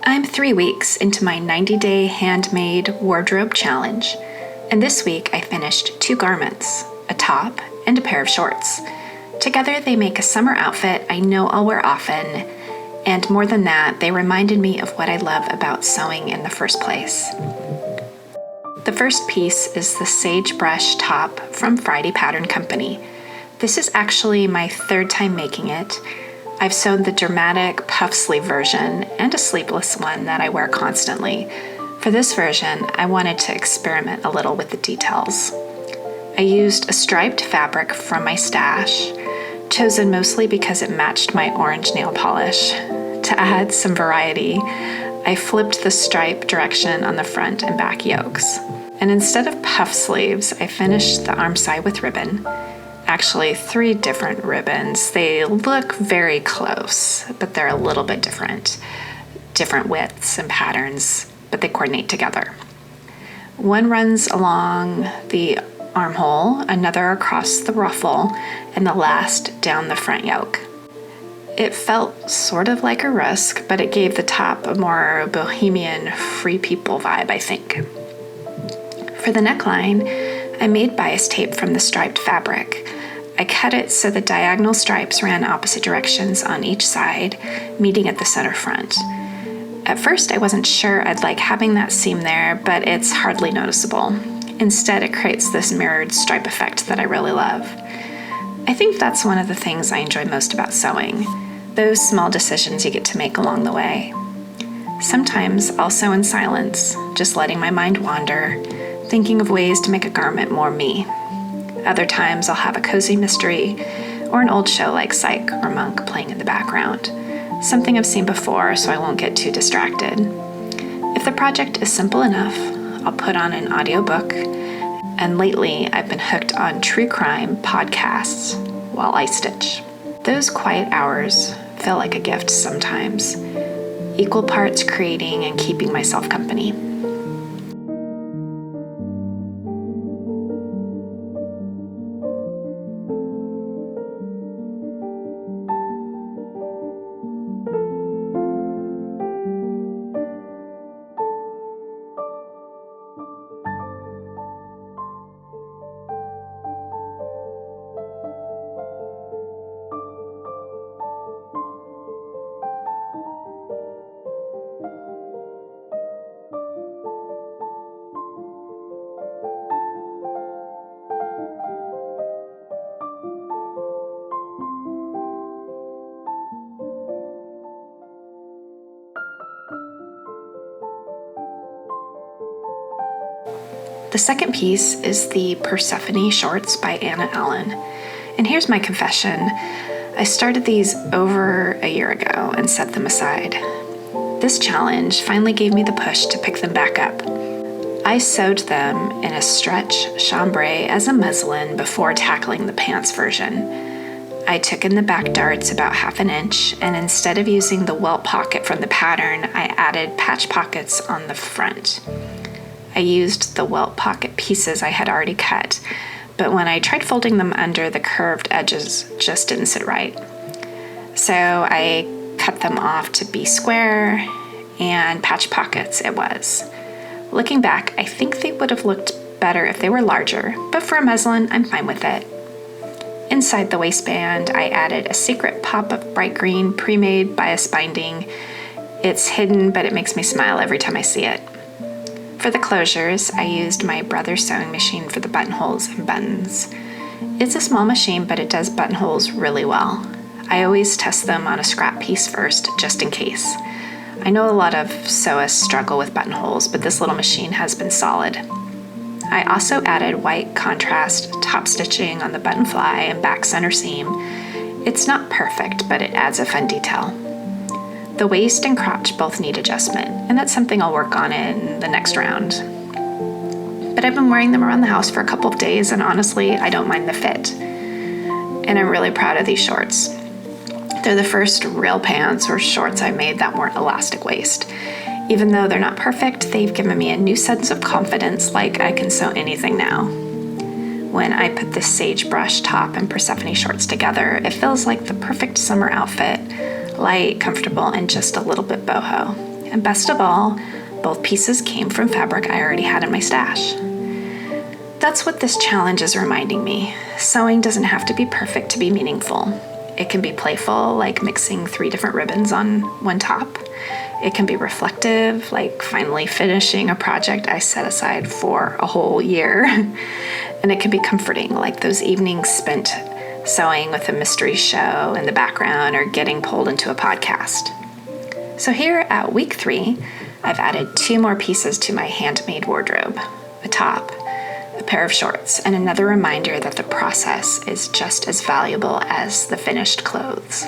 I'm 3 weeks into my 90-day Handmade Wardrobe challenge, and this week I finished 2 garments, a top and a pair of shorts. Together they make a summer outfit I know I'll wear often, and more than that, they reminded me of what I love about sewing in the first place. The first piece is the Sagebrush Top from Friday Pattern Company. This is actually my 3rd time making it. I've sewn the dramatic puff sleeve version and a sleeveless one that I wear constantly. For this version, I wanted to experiment a little with the details. I used a striped fabric from my stash, chosen mostly because it matched my orange nail polish. To add some variety, I flipped the stripe direction on the front and back yokes. And instead of puff sleeves, I finished the arm side with ribbon. Actually, 3 different ribbons. They look very close, but they're a little bit different. Different widths and patterns, but they coordinate together. One runs along the armhole, another across the ruffle, and the last down the front yoke. It felt sort of like a risk, but it gave the top a more bohemian, free people vibe, I think. For the neckline, I made bias tape from the striped fabric. I cut it so the diagonal stripes ran opposite directions on each side, meeting at the center front. At first, I wasn't sure I'd like having that seam there, but it's hardly noticeable. Instead, it creates this mirrored stripe effect that I really love. I think that's one of the things I enjoy most about sewing, those small decisions you get to make along the way. Sometimes I'll sew in silence, just letting my mind wander, thinking of ways to make a garment more me. Other times I'll have a cozy mystery or an old show like Psych or Monk playing in the background. Something I've seen before so I won't get too distracted. If the project is simple enough, I'll put on an audiobook, and lately I've been hooked on true crime podcasts while I stitch. Those quiet hours feel like a gift sometimes, equal parts creating and keeping myself company. The second piece is the Persephone shorts by Anna Allen. And here's my confession. I started these over a year ago and set them aside. This challenge finally gave me the push to pick them back up. I sewed them in a stretch chambray as a muslin before tackling the pants version. I took in the back darts about 1/2 inch, and instead of using the welt pocket from the pattern, I added patch pockets on the front. I used the welt pocket pieces I had already cut, but when I tried folding them under, the curved edges just didn't sit right. So I cut them off to be square, and patch pockets it was. Looking back, I think they would have looked better if they were larger, but for a muslin, I'm fine with it. Inside the waistband, I added a secret pop of bright green pre-made bias binding. It's hidden, but it makes me smile every time I see it. For the closures, I used my brother's sewing machine for the buttonholes and buttons. It's a small machine, but it does buttonholes really well. I always test them on a scrap piece first, just in case. I know a lot of sewists struggle with buttonholes, but this little machine has been solid. I also added white contrast top stitching on the button fly and back center seam. It's not perfect, but it adds a fun detail. The waist and crotch both need adjustment, and that's something I'll work on in the next round. But I've been wearing them around the house for a couple of days, and honestly, I don't mind the fit. And I'm really proud of these shorts. They're the first real pants or shorts I made that weren't elastic waist. Even though they're not perfect, they've given me a new sense of confidence, like I can sew anything now. When I put the Sagebrush Top and Persephone shorts together, it feels like the perfect summer outfit, light, comfortable, and just a little bit boho. And best of all, both pieces came from fabric I already had in my stash. That's what this challenge is reminding me. Sewing doesn't have to be perfect to be meaningful. It can be playful, like mixing 3 different ribbons on one top. It can be reflective, like finally finishing a project I set aside for a whole year. And it can be comforting, like those evenings spent sewing with a mystery show in the background or getting pulled into a podcast. So here at week 3, I've added 2 more pieces to my handmade wardrobe: a top, a pair of shorts, and another reminder that the process is just as valuable as the finished clothes.